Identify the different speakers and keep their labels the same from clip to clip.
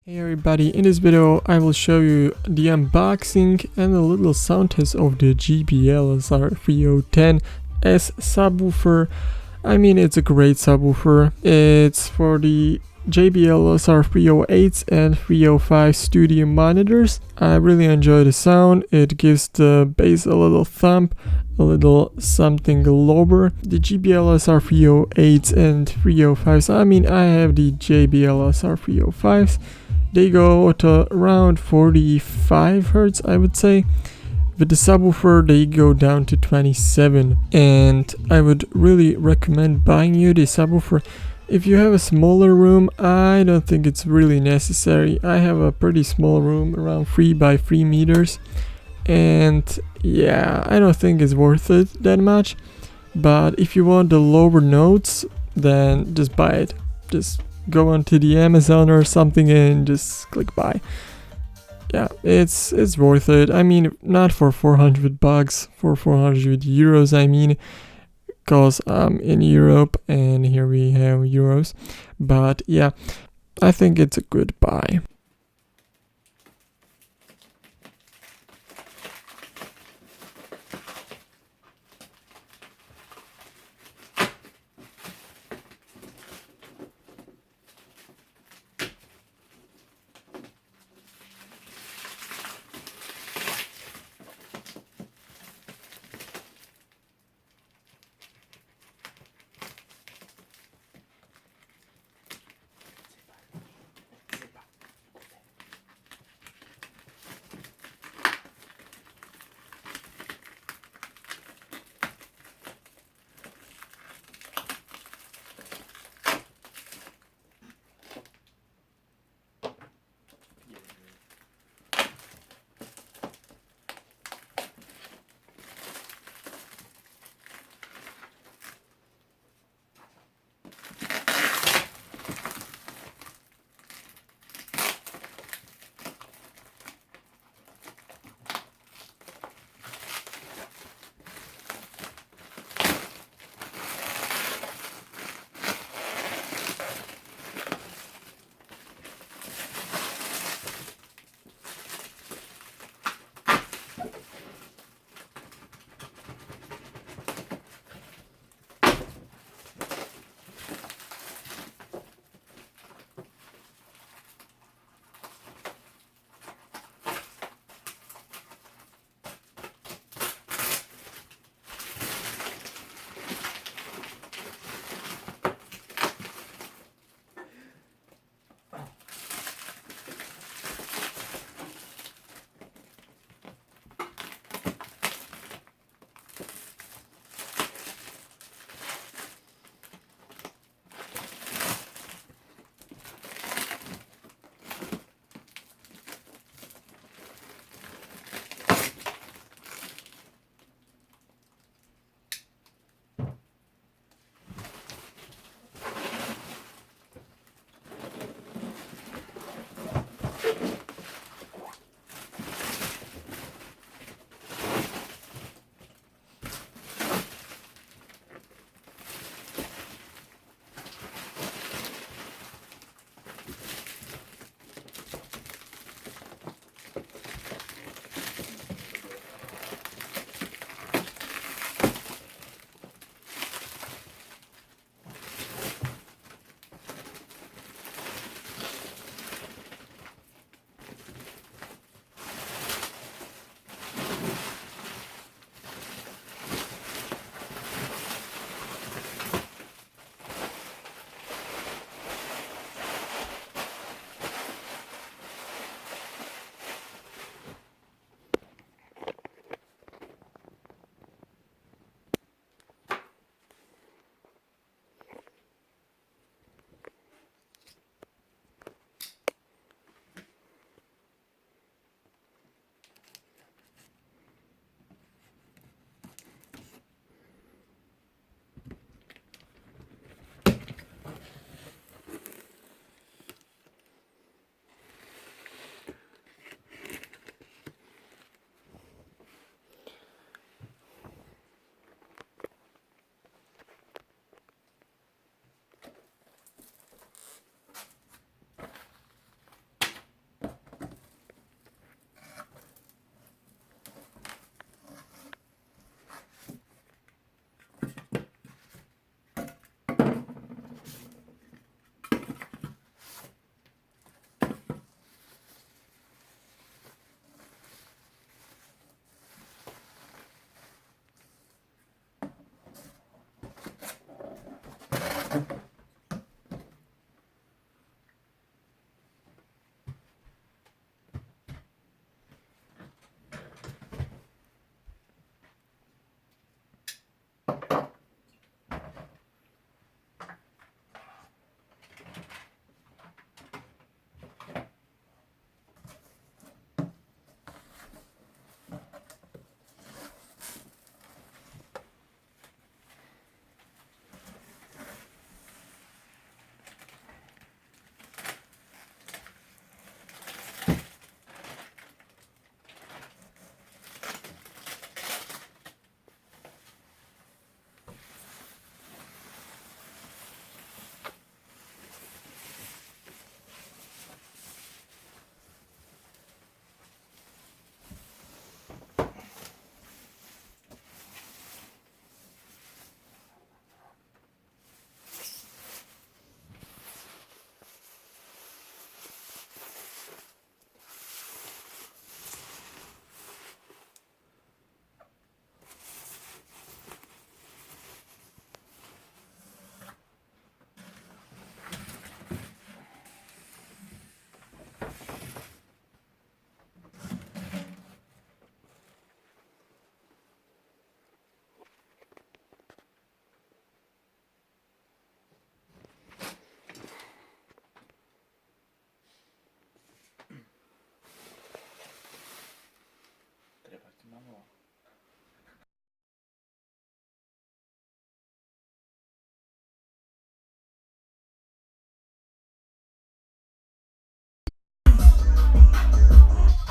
Speaker 1: Hey everybody, in this video I will show you the unboxing and a little sound test of the JBL LSR310S subwoofer. I mean, it's a great subwoofer. It's for the JBL LSR308s and 305 studio monitors. I really enjoy the sound. It gives the bass a little thump, a little something lower. The JBL LSR308s and 305s, I mean, I have the JBL LSR305s. They go to around 45 Hertz, I would say. With the subwoofer, they go down to 27. And I would really recommend buying you the subwoofer. If you have a smaller room, I don't think it's really necessary. I have a pretty small room, around 3 by 3 meters. And yeah, I don't think it's worth it that much. But if you want the lower notes, then just buy it. Just go onto the Amazon or something and just click buy. Yeah, it's worth it. I mean, not for 400 bucks, for 400 euros, I mean, because I'm in Europe and here we have euros. But yeah, I think it's a good buy.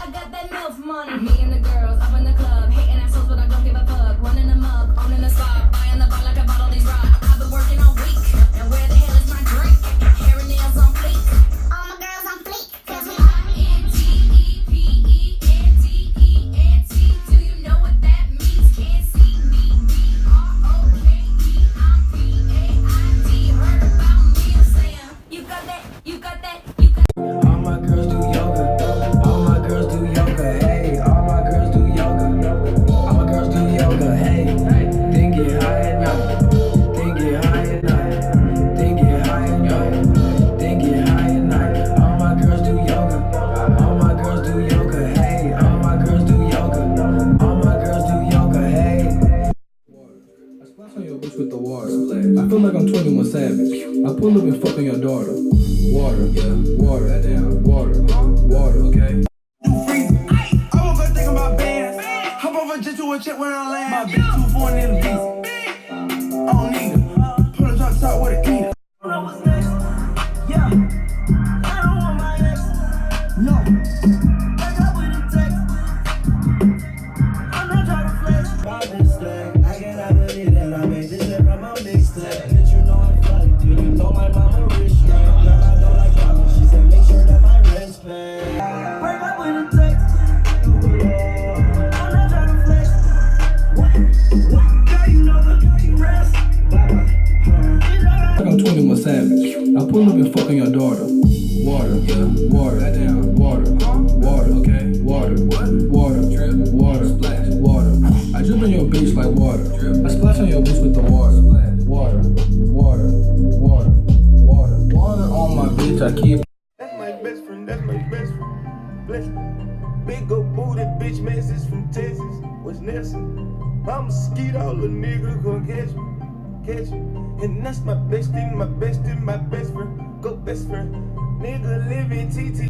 Speaker 2: I got that MILF money. Me and the girls up in the club, hating assholes, but I don't give a fuck. Running them up, owning the spot, buying the bar like I bought all these rocks. I've been working all week, and where the hell is my drink? Hair and nails on fleek. All my girls on fleek, 'cause we N-T-E-P-E-N-T-E-N-T. Do you know what that means? Can't see me, B-R-O-K-E, I'm P-A-I-D. Heard about me, I'm saying, you got that, you got that, you got that.
Speaker 3: All my girls do yoga. All my girls do yoga. Hey, all my girls do yoga. All my girls do yoga. Hey, then get high at night. Then get high at night. Then get high at night. Then get high at night. All my girls do yoga. All my girls do yoga. Hey, all my girls do yoga. All my girls do yoga. Hey.
Speaker 4: I splash on your bitch with the water. I feel like I'm 21 Savage. I pull up and fuck on your daughter. Water, yeah, water, that damn water, water, okay.
Speaker 5: You freeze. I won't go think about bands. Hop over just to a check when I land. My bitch too foreign in the beast. I don't need her. Put a drop top with a eater. I don't know what's next. Yeah. I don't want my ex. No. Back up with the text. I'm not trying to flex. About this thing. I cannot believe that I made this shit from my mixtape. Bitch, you know I'm fucked. You know my mama rich. Girl, I don't like problems. She said make sure that my rent's paid. Break up with a text. I'm not trying to flex. What? Girl, you know the rest.
Speaker 4: Like I'm 21 Savage. I pull up and fuck on your daughter. Water, yeah, water, that damn water, water, okay, water, water, drip, water, splash, water. I drip on your bitch like water. I splash on your bitch with the water. Water, water, water, water, water on my bitch. I keep.
Speaker 5: That's my best friend, that's my best friend. Bless me. Big old booty bitch message from Texas. What's Nelson? I'm a skeet, all the nigga gon' catch me. Catch me. And that's my best thing, my best thing, my best friend. Go best friend. Nigga living TT.